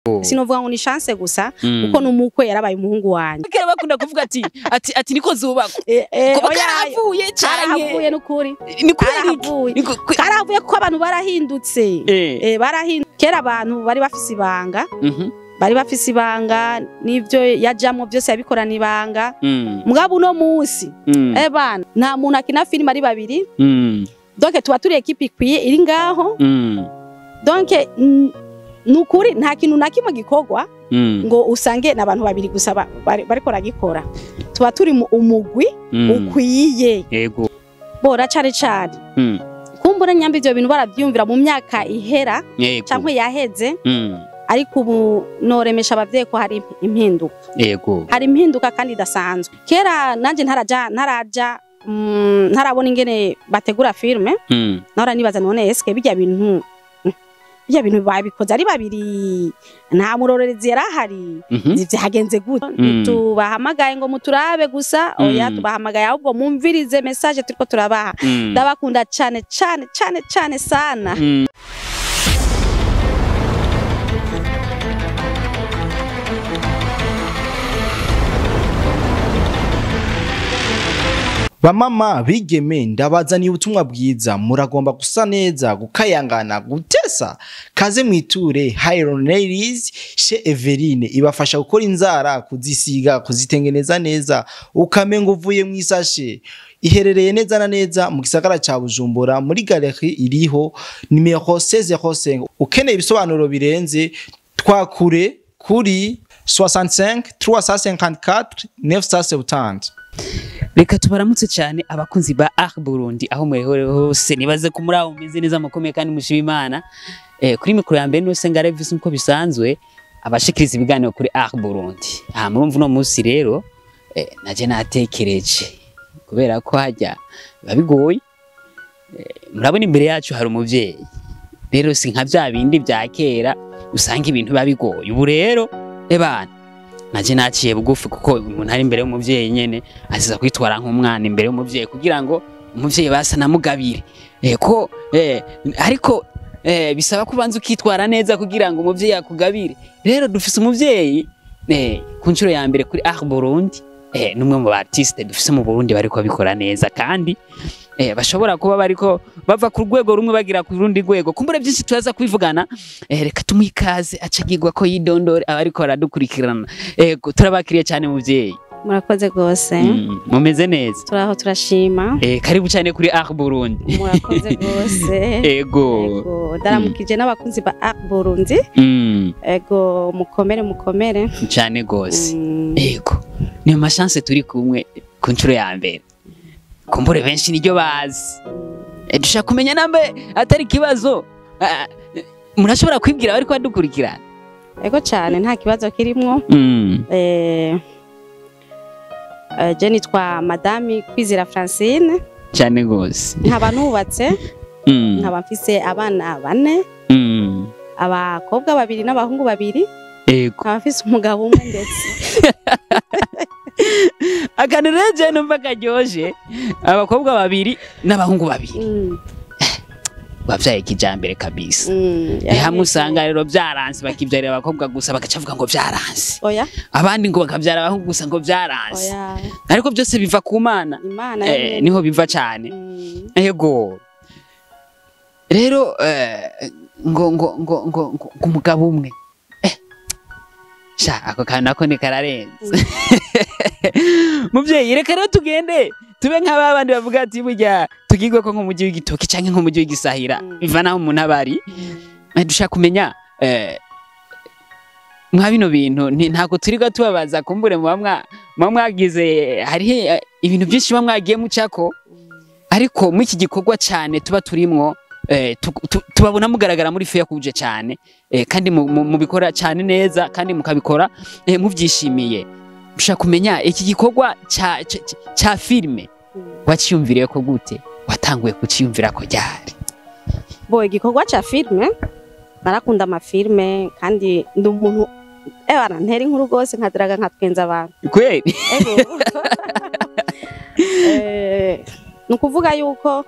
Sinovuga ngo ni chance gusa uko numukwe yarabaye umuhungu wanje. Kera bakunda kuvuga ati niko zubako. Karavuye cyane. Karavuye n'ukuri. Ni kuri karavuye ko abantu barahindutse. Barahindutse. Kera abantu bari bafise ibanga. Bari bafise ibanga nivyo yajamwo byose yabikorana ibanga. Mugabo uno munsi bana nta muntu akina film ari babiri. Donc tuba turi equipe ikwiye iri ngaho. Donc nukuri nta kintu na kimwe gikorwa ngo usange nabantu babiri gusa bariko ragikora. Tuba turi mu umugwi ukwiye. Yego. Bora cyane. Kumbura nyambi ivyo bintu baravyumvira mu myaka ihera cyangwa yaheze. Ariko ubu noremesha abavyeyi ko hari impinduka. Yego. Hari impinduka kandi dasanzwe. Kera nanje ntarabona ingene bategura filme. Nahora nibaza none eske bijya bintu babikoze ari babiri nta murorerezi yarahari. Vyagenze gute? Tubahamagaye ngo muturabe gusa oya tubahamagaye ahubwo mumvirize message turiko turabaha. Ndabakunda cyane sana. Bamama bigeme ndabazaniye ubutumwa bwiza muragomba gusa neza gukayangana gutesa kaze mwiture Hyron Nails chez Everine ibafasha gukora inzara kuzisiga kuzitengeneza neza ukamenga uvuye mwisashe iherereye neza na neza mu gisagara ca Bujumbura muri galerie iriho numero 1605 ukeneye ibisobanuro birenze twakure kuri 65 354 970. Reka tubaramutse cyane abakunzi ba Art Burundi aho murehore hose nibaze ko muri aho meze neza makomeye kandi mushima Imana. Kuri mikro ya mbere nose ngarevise uko bisanzwe abashikiriza ibiganiro kuri Art Burundi. Murumva no munsi rero naje natekereje kubera ko hajya babigoye. Murabona imbere yacu hari umuvyeyi. Rero si nka bya bindi bya kera usanga ibintu babigoye. Ubu rero bana naje naciye bugufi kuko umuntu ari imbere y'umuvyeyi nyene aziza kwitwara nk'umwana imbere y'umuvyeyi kugira ngo umuvyeyi basa namugabire ko ariko bisaba kubanza ukitwara neza kugira ngo umuvyeyi akugabire. Rero dufise umuvyeyi ku ncuro ya mbere kuri Art Burundi numwe mu artiste dufise mu Burundi bariko bikora neza kandi bashobora kuba bariko bava ku rwego rumwe bagira ku rundi rwego. Kumbure byinshi turaza kwivugana. Reka tumwikaze acagirwa ko yidondore abariko baradukurikirana. Turabakiriye cyane muvyeyi. Murakoze gose. Mumeze neza. Turaho turashima. Karibu cyane kuri Art Burundi. Murakoze gose. Ego. Daramukije n'abakunzi ba Art Burundi. Ego mukomere. Cyane gose. Ego. Ni ma chance turi kumwe ku ncuro ya mbere. Kumbure benshi niryo bazi. Dushaka kumenya nambe atari kibazo. Murashobora kwibwira bari kwadukurikirana. Ego cyane nta kibazo kirimwo. Je nitwa Madame Kwizera Francine. Cyane gose. Nkaba nubatse. Nkaba mfise abana 4. Abakobwa 2 n'abahungu 2. Ego. Nkaba mfise umugabo umwe ndetse. Akanireje numva kajyoje abakobwa 2 n'abahungu 2. Bavyaye kijambere kabisa. Hamwe usanga rero byaranse bakivyarira abakobwa gusa bagacavuga ngo byaranse. Oya. Abandi ngo bakavyara abahungu gusa ngo byaranse. Oya. Ariko byose biva ku Mana. Imana niho biva cyane. Yego. Rero ngo umugabo umwe. Sha ako kana ko ni kararenze. Muvyeyi reka rero tugende tube nk'abandi bavuga ati burya tugirwe ko nk'umujyi w'igitoki canke nk'umujyi w'igisahira biva naho umuntu abari. Dushaka kumenya mwa bino bintu ntako turiga tubabaza kumbure mwagize hari ibintu byinshi mwagiye mucako ariko mu iki gikorwa cyane tuba turimwo tubabona mugaragara muri feya kuje cyane kandi mubikora cyane neza kandi mukabikora muvyishimiye. Dushaka kumenya iki gikorwa cha filme waciyumviriye ko gute watanguye kuciyumvira ko ryari? Bo igikorwa cha filme narakunda amafilme kandi ndi umuntu ntera inkuru rwose nkadiraga nkatwenza abantu kweli. Nukuvuga yuko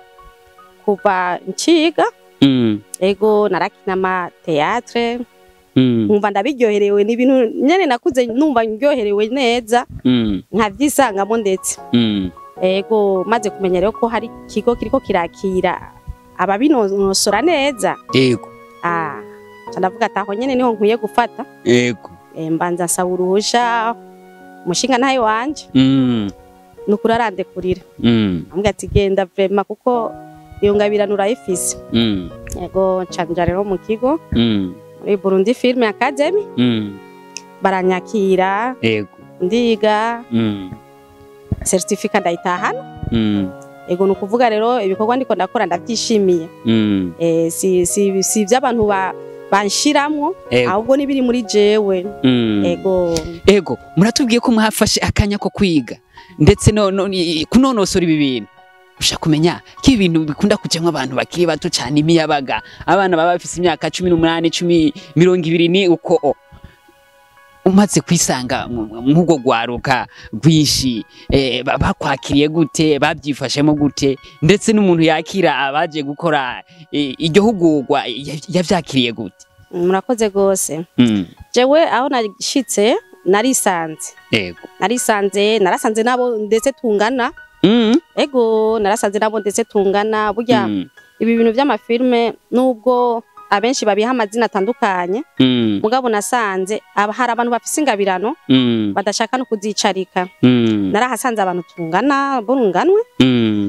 kuva nciga ego narakina ama théâtre nkumva ndabiryoherewe ni ibintu nyene nakuze numva ndyoherewe neza nkavyisangamo ndetse ego maze kumenya rero ko hari ikigo kiriko kirakira ababinonosora neza yego ndavuga ati aho nyene niho nkwiye gufata yego mbanza nsaba uruhusha umushinga ntayo wanje nukuri arandekurira ambwira ati genda vrema kuko iyo ngabirano urayifise yego canja rero mu kigo muri Burundi Film Academy baranyakira yego ndiga certificate ndayitahana ego nukuvuga rero ibikorwa ndiko ndakora ndabyishimiye si iby'abantu banshiramwo ahubwo nibiri muri jewe ego muratubwiye ko mwafashe akanya ko kwiga ndetse kunonosora ibi bintu ushaka kumenya ko ibintu bikunda kujyamo abantu bakiri bato cyane imiyabaga abana baba bafite imyaka 18 20 ni uko umaze kwisanga nk'ubwo gwaruka rwishi bakwakiriye gute babyifashemo gute ndetse n'umuntu yakira abaje gukora iryo hugurwa yavyakiriye gute murakoze gose jewe aho nashitse narisanze narasanze nabo ndetse tungana ego narasanze nabo ndetse tungana burya ibi bintu by'amafilme nubwo abenshi babiha amazina atandukanye mugabo nasanze hari abantu bafise ingabirano badashaka no kuzicarika narahasanze abantu tungana burunganwe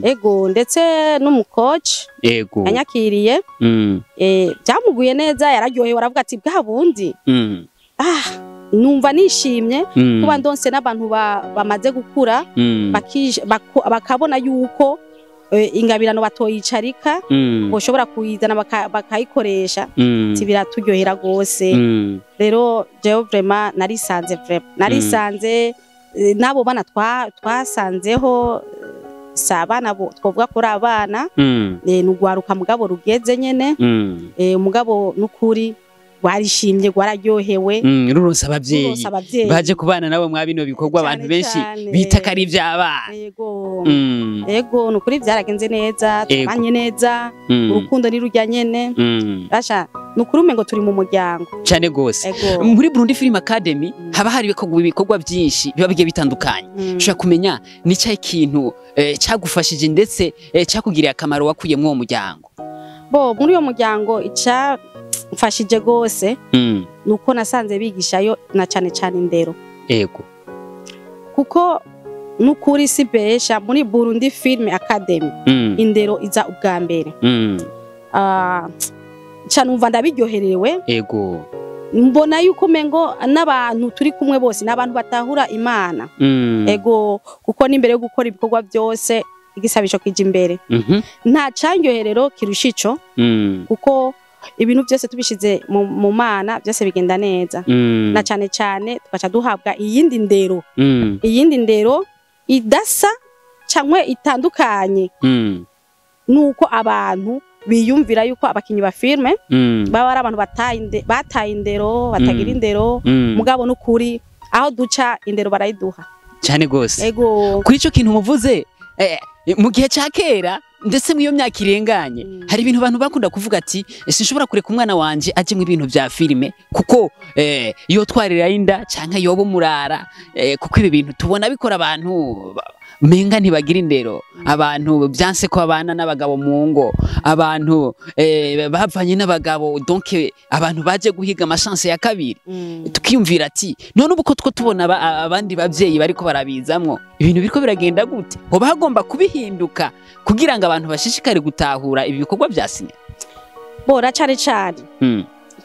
ego ndetse n'umucoach ego yanyakiriye byamuguye neza yararyohewe aravuga ati bwa bundi numva nishimye kuba ndonse n'abantu bamaze gukura bakabona yuko ingabirano batoyicarika boshobora kuyizana bakayikoresha tibiraturyohera gose rero jewe vraiment narisanze nabo bana twasanzeho sabana bo twovuga kuri abana n'ugwaruka mugabo rugeze nyene mugabo nukuri warishimye gwararyohewe ruronsa abavyeyi baje kubana nabo mwabino bikorwa abantu benshi bita kari ivy'abana ego nukuri byaragenze neza twanye neza urukundo ni rujya nyene basha nukuri umengo turi mu muryango cyane gose muri Burundi Film Academy haba hari ibikorwa byinshi biba bigiye bitandukanye ushaka kumenya ni cyayi kintu cyagufashije ndetse cyakugiriye akamaro wakuye mu muryango muri uyo muryango mfashije gose nuko nasanze bigishayo na cyane indero ego kuko nukuri sibesha muri Burundi Film Academy indero iza ubwa mbere numva ndabiryoherewe ego mbona yuko mengo n'abantu turi kumwe bose n'abantu batahura Imana ego kuko n'imbere yo gukora ibikorwa byose igisabisho kije imbere nta cyanyoherero kirushico kuko ibintu byose tubishize mu Mana byose bigenda neza na cyane tugaca duhabwa iyindi ndero idasa cyangwa itandukanye nuko abantu biyumvira yuko abakinyi ba filme baba ari abantu bataye indero batagira indero mugabo n'ukuri aho duca indero barayiduha cyane gose kuri ico kintu muvuze mu gihe cya kera ndetse mwiyo myaka irenganye hari ibintu abantu bakunda kuvuga ati sinshobora kureka umwana wanje aje mu ibintu bya filme kuko iyo twarira inda cyangwa yobo umurara kuko ibi bintu tubona bikora abantu menga ntibagira indero abantu byanse ko abana n'abagabo mu ngo abantu bavanye n'abagabo donc abantu baje guhiga amashance ya kabiri tukiyumvira ati none ubuko two tubona abandi bavyeyi bariko barabizamwo ibintu biriko biragenda gute hoba hagomba kubihinduka kugira ngo abantu bashishikare gutahura ibi bikorwa bya sinema bora cyane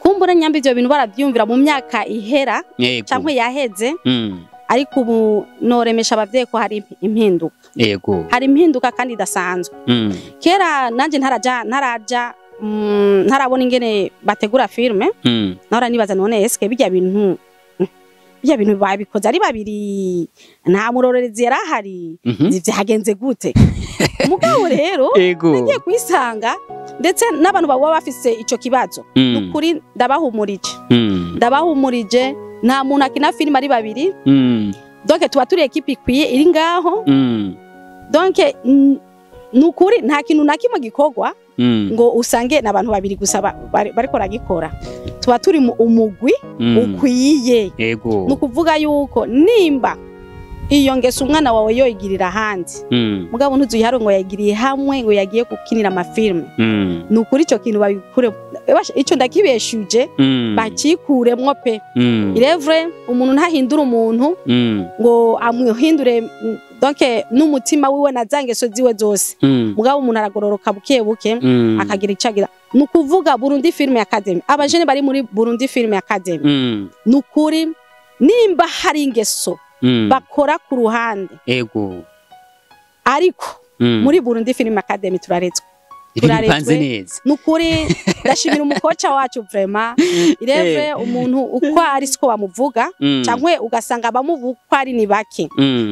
kumbura nyambi ivyo bintu baravyumvira mu myaka ihera cyangwa yaheze ariko ubu noremesha abavyeyi ko hari impinduka hari impinduka kandi idasanzwe kera nanje ntarabona ingene bategura filme nahora nibaza none eske bijya bintu babikoze ari babiri nta murorerezi yarahari vyagenze gute mugabo rero ngiye kwisanga ndetse n'abantu baba bafise ico kibazo nukuri ndabahumurije nta muntu akina filime ari babiri donc tuba turi equipe ikwiye iri ngaho donc nukuri nta kintu na kimwe gikorwa ngo usange n'abantu babiri gusa bariko ragikora tuba turi mu umugwi ukwiye. Yego. Nukuvuga yuko nimba iyo ngeso umwana wawe yoyigirira ahandi mugabo ntuzuyihare ngo yagiriye hamwe ngo yagiye gukinira amafilme nukuri ico kintu babikure ico ndakibeshuje bakikuremwo pe. Irevre umuntu ntahindura umuntu ngo amuhindure donc n'umutima wiwe na zangeso ziwe zose mugabo umuntu aragororoka buke buke akagira icagira. Nukuvuga Burundi Film Academy abajene bari muri Burundi Film Academy nukuri nimba hari ingeso bakora ku ruhande ego ariko muri Burundi Film Academy turaretswe nukuri ndashimira umukoca wacu vraiment ireve umuntu uko ari siko bamuvuga cyangwe ugasanga abamuvuga ari ni bake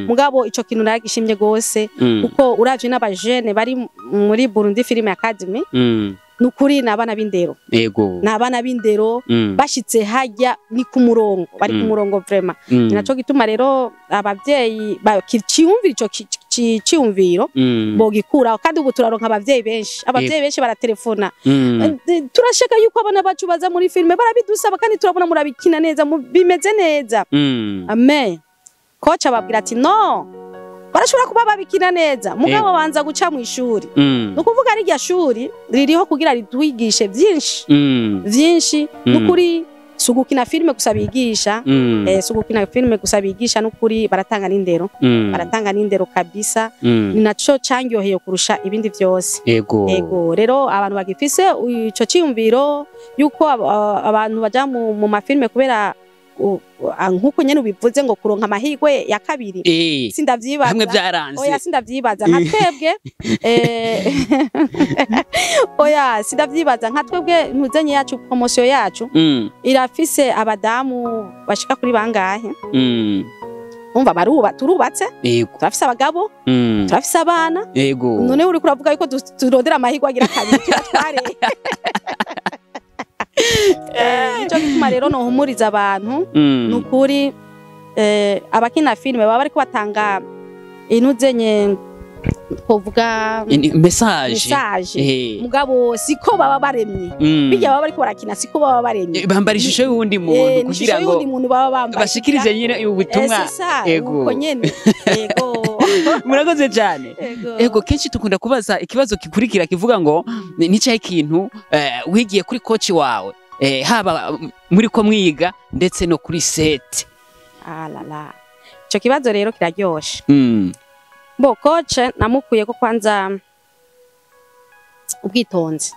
mugabo ico kintu naragishimye gose kuko uravye n'abajene bari muri Burundi Film Academy nukuri nabana b'indero yego nabana b'indero bashitse hajya ni ku murongo bari ku murongo vraiment ninaco gituma rero abavyeyi bakiciyumvira ico ciyumviro bogikura kandi ubu turaronka abavyeyi benshi baratelefona turashaka yuko abana bacu baza muri filme barabidusaba kandi turabona murabikina neza bimeze neza amen coach ababwira ati no barashobora kuba babikina neza mugabo banza guca mu ishuri nukuvuga ari rya shuri ririho kugira ritwigishe byinshi nukuri sugukina filme gusabigisha sugukina filme gusabigisha nukuri baratanga n'indero kabisa ni naco cangyoheye kurusha ibindi byose ego rero abantu bagifise ico ciyumviro yuko abantu baja mu mafilme kubera nkuko nyene ubivuze ngo kuronka amahirwe ya kabiri sindavyibaza hamwe byaranze oya sindavyibaza nka twebwe oya sindavyibaza nka twebwe ntuzenye yacu promotion yacu irafise abadamu bashika kuri bangahe umva turubatse turafise abagabo turafise abana none uri kuravuga yuko turondera amahirwe agira kabiri turatware ico gituma rero no humuriza abantu nukuri abakina filme baba bariko batanga inuzenye kuvuga message mugabo siko baba baremye bijya baba bariko barakina siko baba baremye bambara ishusho y'undi muntu kugira ngo bashikirize nyine ubutumwa ego nyene ego murakoze cyane ego kenshi tukunda kubaza ikibazo kikurikira kivuga ngo nicyo ikintu wigiye kuri coach wawe haba muri ko mwiga ndetse no kuri set alala ico kibazo rero kiraryoshe bo coach namukuye ko kwanza ubwitonzi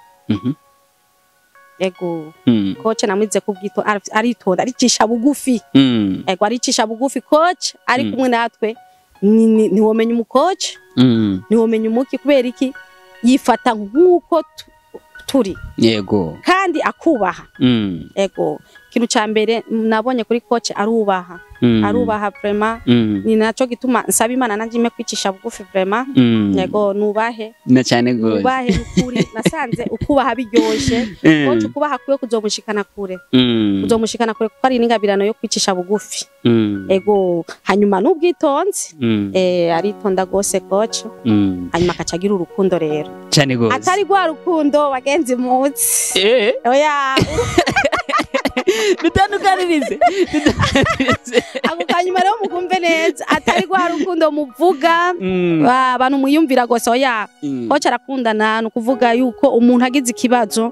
ego coach namwize ko ubwitonzi aritonda aricisha bugufi ego aricisha bugufi coach ari kumwe natwe ni womenya umucoach ni womenya umuki kubera iki yifata nkuko turi yego kandi akubaha ego kintu ca mbere nabonye kuri coach arubaha vraiment ni naco gituma nsaba Imana nanjime kwicisha bugufi vraiment yego nubahe na cyane gose nubahe ukuri nasanze ukubaha biryoshe coach ukubaha kuyo kuzomushikana kure kuko ari n'ingabirano yo kwicisha bugufi ego hanyuma n'ubwitonzi aritonda gose coach hanyuma akacagira urukundo rero cyane gose atari gwa rukundo bagenzi mutsi oya dutandukanirize ako kanyuma rero mukumve neza atari gwa rukundo muvuga abantu muyumvira gose oya coach arakundana nukuvuga yuko umuntu agize ikibazo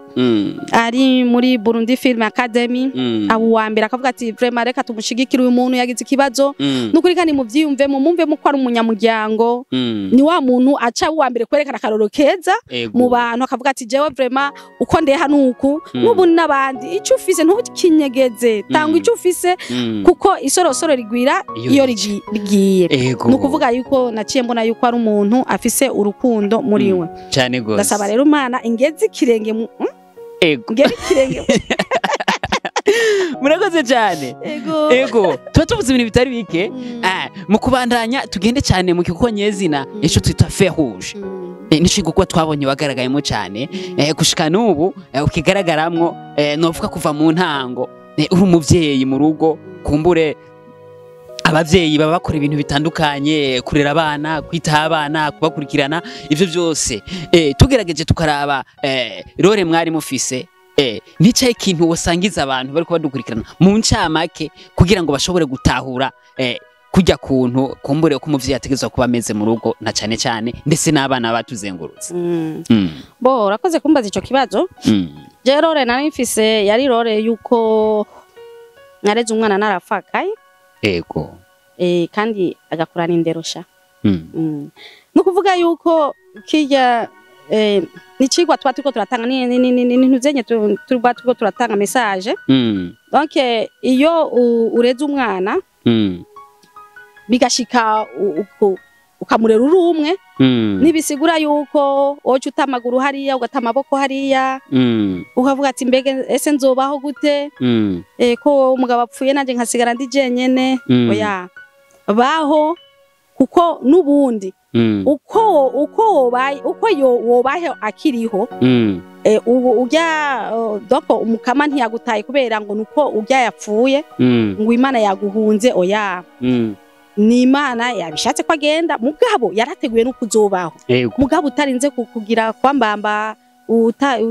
ari muri Burundi Film Academy abo wambere akavuga ati vraiment reka tumushigikira uyu muntu yagize ikibazo nukuri kandi muvyiyumve mumve mu ko ari umunyamuryango ni wa muntu aca wambere kwerekana akaroro keza mu bantu akavuga ati jewe vraiment uko ndeha nuku nubu nabandi ico ufise ntukinyegeze tanga ico ufise kuko isorosoro rigwira iyo rigiye nukuvuga yuko naciye mbona yuko ari umuntu afise urukundo muri we cyane gose ndasaba rero Imana ingeze ikirenge ngere ikirenge murakoze cyane ego tuba tuvuze ibintu bitari bike mu kubandanya tugende cyane mu kikuko nyezina ico twita fer rouge nico kuko twabonye wagaragayemo cyane gushika n'ubu ukigaragaramwo novuga kuva mu ntango uri umuvyeyi mu rugo kumbure abavyeyi baba bakora ibintu bitandukanye kurera abana kwitaha abana kubakurikirana ivyo byose tugerageje tukaraba rore mwari mufise nicaye ikintu wosangiza abantu bariko badukurikirana mu ncamake kugira ngo bashobore gutahura kujya kuntu kumbure ko umuvyeyi ategezwa kuba ameze mu rugo na cane cane ndetse n'abana batuzengurutse. Bo urakoze kumbaza ico kibazo. Je rore nari mfise yari rore yuko nareze umwana narafakaye. Ego. Kandi agakurana indero sha. No kuvuga yuko kirya nicigwa twa turiko turatanga ntuzenye turwa turiko turatanga message. Donc iyo ureze umwana bigashika ukamurera uri umwe nibisigura yuko oca utamaguru hariya ugata amaboko hariya ukavuga ati mbege ese nzobaho gute ko umugabo apfuye nanje nkasigara ndi jenyene oya baho kuko nubundi uko wobahe akiriho ujya doko umukama ntiyagutaye kubera ngo nuko ujya yapfuye ngo Imana yaguhunze oya ni Imana yabishatse ko agenda mugabo yarateguye no kuzobaho mugabo utarinze kugira kwambamba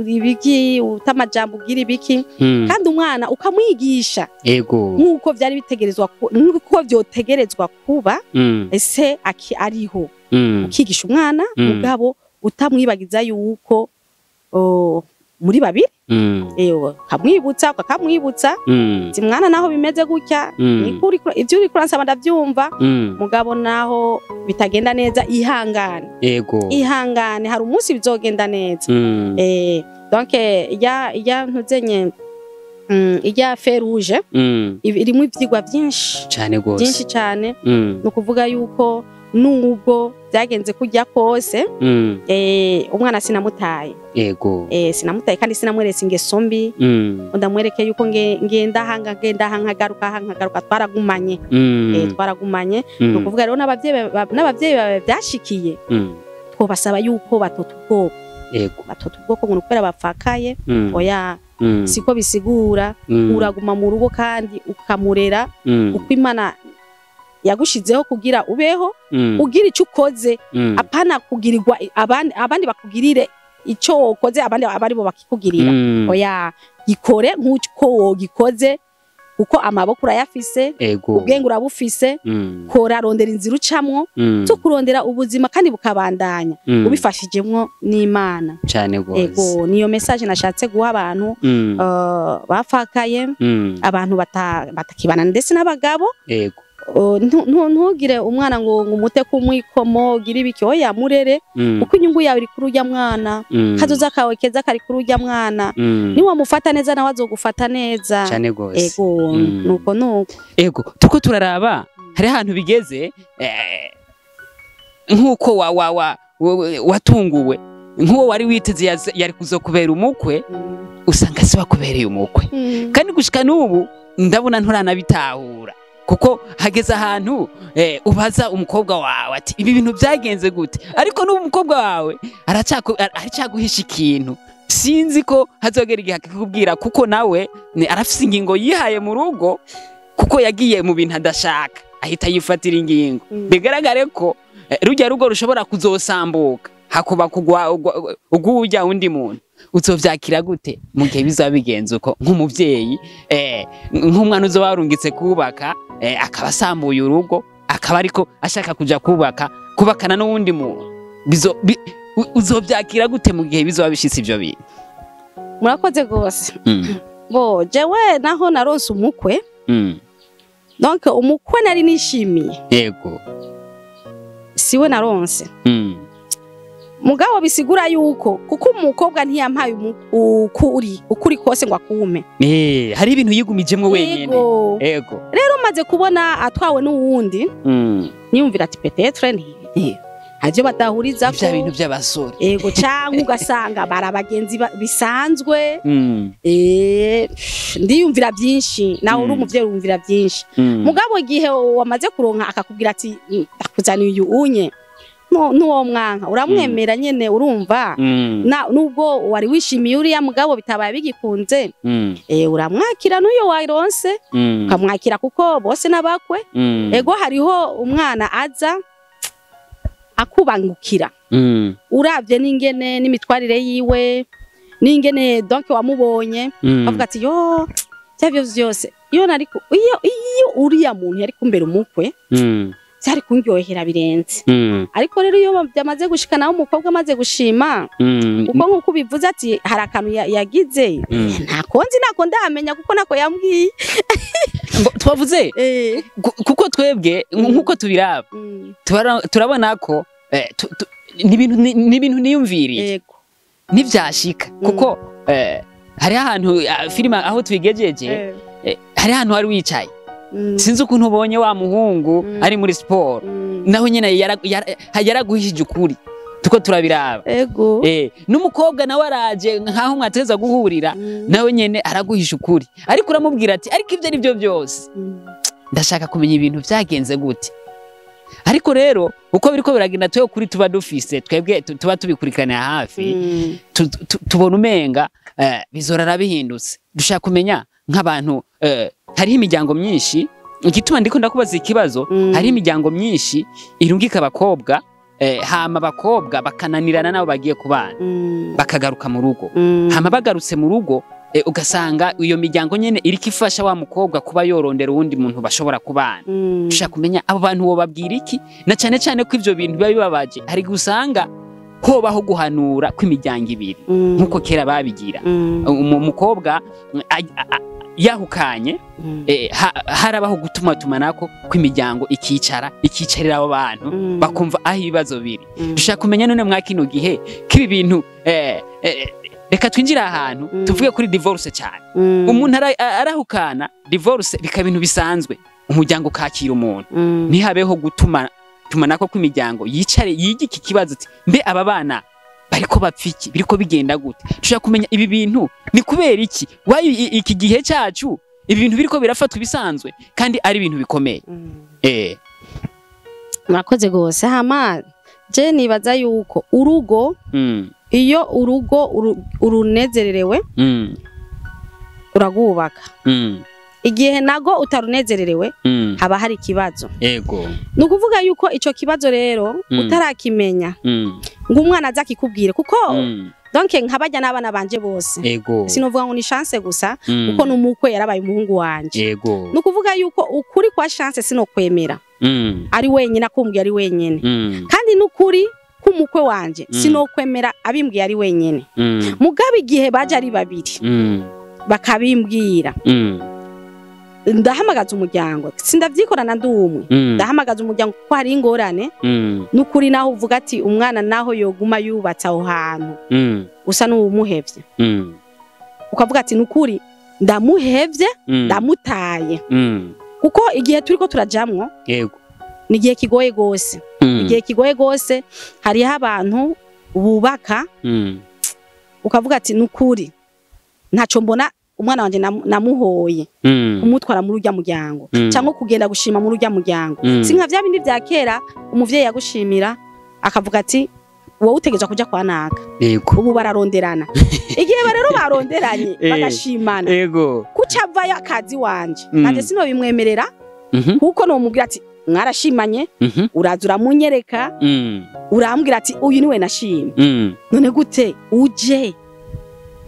ibiki utamajambo ugira ibiki kandi umwana ukamwigisha nkuko byari bitegerezwa nkuko byotegerezwa kuba ese ariho ukigisha umwana mugabo utamwibagiza yuko muri babiri kamwibutsa ukakamwibutsa ati mwana naho bimeze gutya ivyo uri kuransaba ndavyumva mugabo naho bitagenda neza ihangane hari umunsi bizogenda neza donc ya ntuzenye ijya feruje irimo ivyigwa byinshi cyane no kuvuga yuko nubwo byagenze kujya kose umwana sinamutaye sinamutaye kandi sinamweretse ingeso mbi ndamwereke yuko ngenda hanga garuka twaragumanye no kuvuga rero n'abavyeyi byashikiye twobasaba yuko batota ubwoko ngo nukubera bapfakaye oya siko bisigura uraguma mu rugo kandi ukamurera uko Imana yagushizeho kugira ubeho ugira icyo ukoze apana kugirirwa abandi bakugirire icyo ukoze abari bo bakikugirira oya gikore nk'uko wogikoze uko amaboko urayafise ubwenge urabufise kora rondera inzira ucamwo cyo kurondera ubuzima kandi bukabandanya ubifashijemwo n'Imana cyane gose niyo message nashatse guha abantu bafakaye abantu batakibana ndetse n'abagabo ntugire umwana ngo umute kumwikomo gira ibiki oya murere uko inyungu yawe iri kuri urya mwana kazoza kawe keza kari kuri urya mwana niwa mufata neza nawe azogufata neza cyane gose nuko tuko turaraba hari ahantu bigeze nkuko watunguwe nkuwo wari witeze yari kuzokubera umukwe usanga si bakubereye umukwe kandi gushika n'ubu ndabona nturanabitahura kuko hageze ahantu ubaza umukobwa wawe ati ibi bintu byagenze gute ariko n'ubu umukobwa wawe aracyaguhisha ikintu sinzi ko hazogera igihe akakubwira kuko nawe arafise ingingo yihaye mu rugo kuko yagiye mu bintu adashaka ahita yifatira ingingo bigaragare ko rujya rugo rushobora kuzosambuka hakuba kugwa ugujya undi muntu uzovyakira gute mu gihe bizaba bigenze uko nk'umuvyeyi nk'umwana uzo warungitse kubaka akaba asambuye urugo akaba ariko ashaka kuja kubakana n'uwundi muntu uzovyakira gute mu gihe bizoba bishitse ivyo bintu murakoze gose bo jewe naho naronse umukwe donc umukwe nari nishimiye siwe naronse mugabo bisigura yuko kuko umukobwa ntiyampaye ukuri kose ngo akume hari ibintu yigumijemwe wenyene rero maze kubona atwawe n'uwundi niyumvira ati peut-être havyo badahuriza ko ibintu by'abasore canke ugasanga barabagenzi bisanzwe ndiyumvira byinshi nawe uri umuvyeyi urumvira byinshi mugabo gihe wamaze kuronka akakubwira ati akuzaniye uyu unye nuwo mwanka uramwemera nyene urumva nubwo wari wishimiye uriya mugabo bitabaye bigikunze uramwakira n'uyo waronse ukamwakira kuko bose nabakwe ego hariho umwana aza akubangukira uravye n'ingene n'imitwarire yiwe n'ingene donc wamubonye avuga ati yo cyavyo vyose iyo nariko iyo uriya muntu yari kumbera umukwe cyari kunyohera birenze ariko rero iyo byamaze gushika naho umukobwa amaze gushima uko nkuko bivuze ati hari akantu yagize nta konzi nako ndamenya kuko nako yambwiye twavuze kuko twebwe nkuko tubiraba turabona ko n'ibintu niyumviriye n'ivyashika kuko hari ahantu filime aho twigejeje hari ahantu wari wicaye sinzi ukuntu ubonye wa muhungu ari muri sport naho nyene yaraguhishije ukuri tuko turabiraba n'umukobwa nawe araje nkaho mwateza guhurira nawe nyene araguhisha ukuri ariko uramubwira ati ariko ivyo ari byo byose ndashaka kumenya ibintu vyagenze gute ariko rero uko biriko biragenda twe kuri tuba dufise twebwe tuba tubikurikirana hafi tubona umenga bizorara bihindutse dushaka kumenya nk'abantu hari imiryango myinshi igituma ndiko ndakubaza ikibazo hari imiryango myinshi irungika abakobwa hama abakobwa bakananirana nabo bagiye kubana bakagaruka mu rugo hama bagarutse mu rugo ugasanga iyo miryango nyene iriko ifasha wa mukobwa kuba yorondera uwundi muntu bashobora kubana dushaka kumenya abo bantu bo babwira iki na cyane cyane ko ivyo bintu biba bibabaje hari gusanga hobaho guhanura kw'imiryango ibiri nkuko kera babigira umukobwa yahukanye harabaho gutumatumanako kw'imiryango ikicarira abo bantu bakumva aho ibibazo biri dushaka kumenya none mwa kino gihe kibi bintu reka twinjira ahantu tuvuge kuri divorce cyane umuntu arahukana divorce bika bintu bisanzwe umuryango kakira umuntu ntihabeho tumanako kw'imiryango yicare yigiki kibazo ati mbe aba bana bariko bapfiki biriko bigenda gute dushaka kumenya ibi bintu ni kubera iki wayo iki gihe cyacu ibi bintu biriko birafatwa bisanzwe kandi ari ibintu bikomeye mwakoze gose hama je nibaza yuko urugo iyo urugo urunezererewe uragubaka igihe nago utarunezererewe haba hari kibazo nukuvuga yuko ico kibazo rero utarakimenya ngo umwana azakikubwire kuko donc nkabajya n'abana banje bose sinovuga ngo ni chance gusa kuko numukwe yarabaye umuhungu wanje nukuvuga yuko ukuri kwa chance sinokwemera ari wenyine akumbwiye ari wenyine kandi nukuri kumukwe wanje sinokwemera abimbwiye ari wenyine mugabe igihe baje ari babiri bakabimbwira ndahamagaza umuryango sindavyikorana ndumwe ndahamagaza umuryango ko hari ingorane nukuri naho uvuga ati umwana naho yoguma yubatsa aho hantu usa n'umuhevye ukavuga ati nukuri ndamuhevye ndamutaye kuko igihe turiko turajamwo ni igihe kigoye gose igihe kigoye gose hariho abantu bubaka ukavuga ati nukuri ntaco mbona umwana wanje namuhoye umutwara mu rujya muryango cyangwa kugenda gushima mu rujya muryango sinka vya bindi vya kera umuvyeyi yagushimira akavuga ati wowe utegereje kuja kwa naka ubu bararonderana igihe rero baronderanye bagashimana kucava yakazi wanje nanje sino bimwemerera kuko no mubwira ati mwarashimanye uraza uramunyereka urambwira ati uyu niwe nashimye none gute uje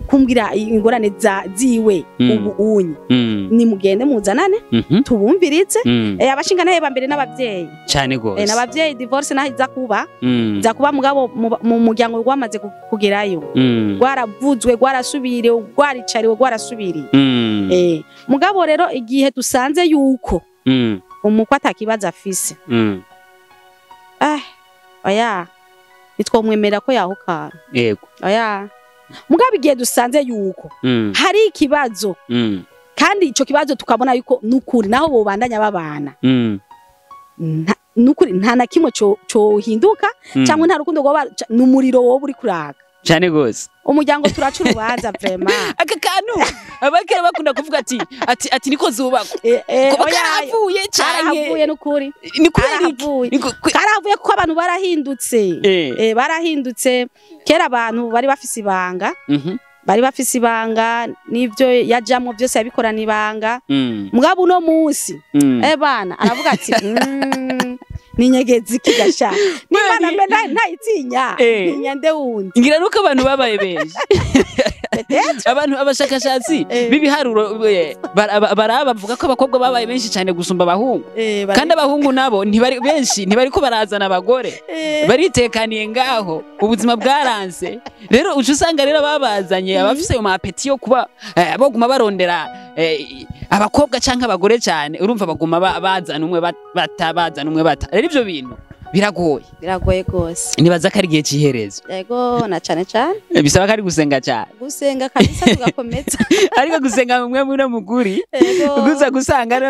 kumbwira ingorane ziwe ubu unyi ni mugende muzanane tubumviritse abashingana heba mbere n'abavyeyi cyane gose n'abavyeyi divorce naho iza kuba mugabo mu muryango rwamaze kugerayo rwaravuzwe rwarasubiriye rwaricariwe rwarasubiriye mugabo rero igihe dusanze yuko umukwe atakibaza afise oya nitwomwemera ko yahukana oya mugabe igihe dusanze yuko hari ikibazo kandi ico kibazo tukabona yuko nukuri naho bobandanya babana nukuri nta na kimwe cyo hinduka cyangwa nta rukundo rwo numuriro wo buri kuraka cyane gose umuryango turaca urubanza vraiment aka kantu abakera bakunda kuvuga ati niko zubako karavuye cyane karavuye nukuri karavuye ko abantu barahindutse barahindutse kera abantu bari bafise ibanga n'ivyo yajamwo byose yabikorana ibanga mugabo uno munsi bana aravuga ati ninyegezi kigasha nimana mbe ntayitinya ninyande wundi ngira nuko abantu babaye beje abantu abashakashatsi b'ibiharuro bavuga ko abakobwa babaye benshi cyane gusumba abahungu kandi abahungu nabo ntibari benshi ntibari ko barazana abagore baritekaniye ngaho ubuzima bwaranze rero uca usanga rero babazanye abafise ayo mapeti yo kuba baguma barondera abakobwa canke abagore cyane urumva baguma bazana umwe batabazana umwe bata rero ivyo bintu biragoye gose nibaza ko ari igihe ciherezo yego na cane bisaba ko ari gusenga cyane gusenga kabisa tugakomeza ariko gusenga mumwe muri muguri gusa gusanga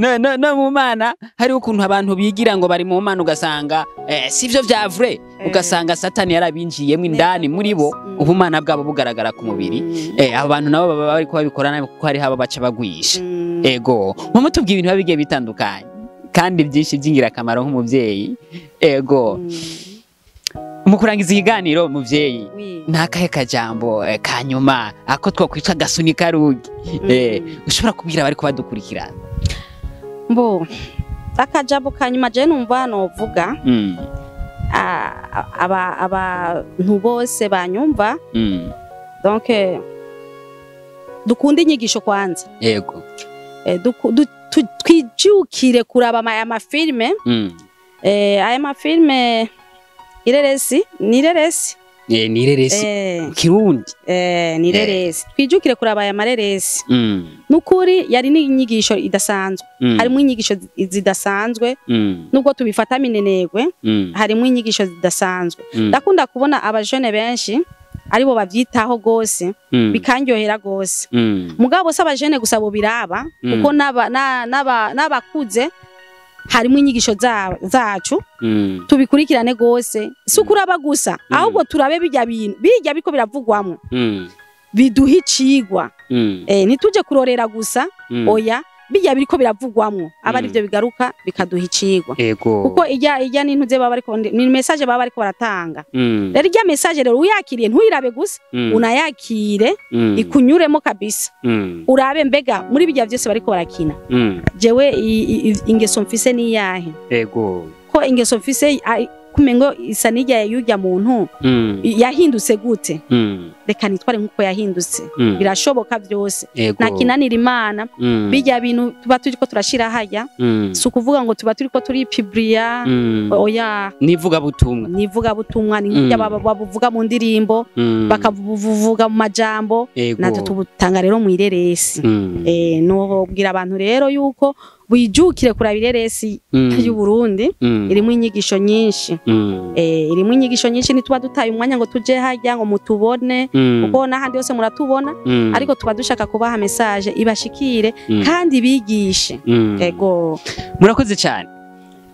no mu mana hari ukuntu abantu bigira ngo bari mu mana ugasanga sivyo vya vrai ugasanga satani yarabinjiyemo indani muri bo ubumana bwabo bugaragara ku mubiri abo bantu nabo baba bari kubabikorana kuko hari haba baca bagwisha ego mu tubwiye ibintu bigiye bitandukanye kandi byinshi by'ingirakamaro nk'umuvyeyi ego mu kurangiza ikiganiro muvyeyi ntakahe kajambo kanyuma ako twokwica gasuni karugi ushobora kubwira bari kubadukurikirana mbo akajambo kanyuma je numva novuga abantu bose banyumva donc dukunda inyigisho kwanza yego twijukire kuraba aya mafilme aya mafilme ireresi kirundi nireresi twijukire kuraba aya mareresi nukuri yari n'inyigisho idasanzwe harimo inyigisho zidasanzwe nubwo tubifata minenegwe harimo inyigisho zidasanzwe ndakunda kubona abajene benshi aribo bavyitaho gose bikandyohera gose mugabo se abajene gusa bo biraba kuko n'abakuze harimo inyigisho zacu tubikurikirane gose sukuraba gusa ahubwo turabe bijya biko biravugwamo biduha icigwa nituje kurorera gusa oya bijya biriko biravugwamwo aba ari byo bigaruka bikaduha icigwa kuko ijya n'intuze baba ariko ni message baba ariko baratanga rero ijya message rero uyakiriye ntuyirabe gusa unayakire ikunyuremo kabisa urabe mbega muri bijya byose bariko barakina jewe ingeso mfise ni yahe ko ingeso mfise kumengo isa nijya yujya muntu yahindutse gute reka nitware nkuko yahindutse birashoboka byose nakinanira imana bijya bintu tuba turiko turashira hajya sukuvuga ngo tuba turiko turi publia oya nivuga butumwa ni bavuga mu ndirimbo bakavuga mu majambo nato tubutanga rero mu ireresi no bwira abantu rero yuko wijukire kuraba ireresi y'u Burundi irimo inyigisho nyinshi irimo inyigisho nyinshi nituba dutaye umwanya ngo tuje hajya ngo mutubone kuko n'ahandi hose muratubona ariko tuba dushaka kubaha message ibashikire kandi bigishe ego murakoze cyane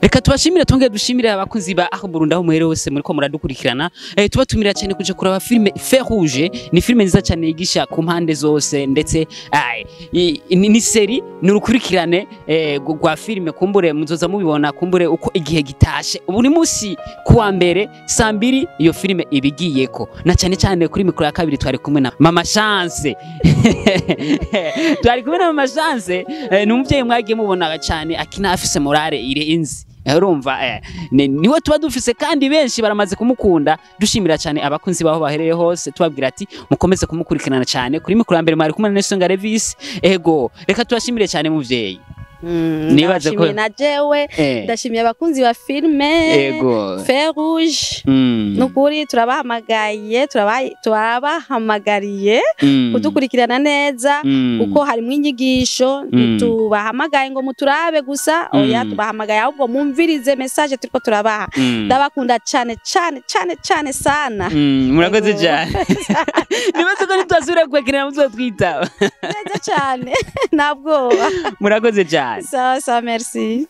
reka tubashimire tonge dushimire abakunzi ba Burundi aho muhere hose muri ko muradukurikirana tubatumira cyane kuje kuraba filme Feu Rouge ni filme nziza cyane yigisha ku mpande zose ndetse ni seri ni urukurikirane gwa filme kumbure muzoza mubibona kumbure uko igihe gitashe ubu ni musi kuwa mbere saa 2 iyo filme ibigiyeko na cyane cyane kuri mikro ya kabiri twari kumwe na Mama Chance twari kumwe na Mama Chance ni umuvyeyi mwagiye mubona cyane akina afise morale irenze urumva niwe tuba dufise kandi benshi baramaze kumukunda dushimira cyane abakunzi baho bahereye hose tubabwira ati mukomeze kumukurikirana cyane kuri mikro ya mbere mwari kumwe na Nesonga Levis ego reka tubashimire cyane muvyeyi nibaze ko najewe ndashimiye abakunzi ba filme Feu Rouge nukuri turabahamagariye kudukurikirana neza kuko harimo inyigisho tubahamagaye ngo muturabe gusa oya tubahamagaye ahubwo mumvirize message turiko turabaha ndabakunda cyane sana murakoze cyane nibaze ko nitwasubira kwekirana muzotwitaba neza cyane nabwo murakoze cyane ça merci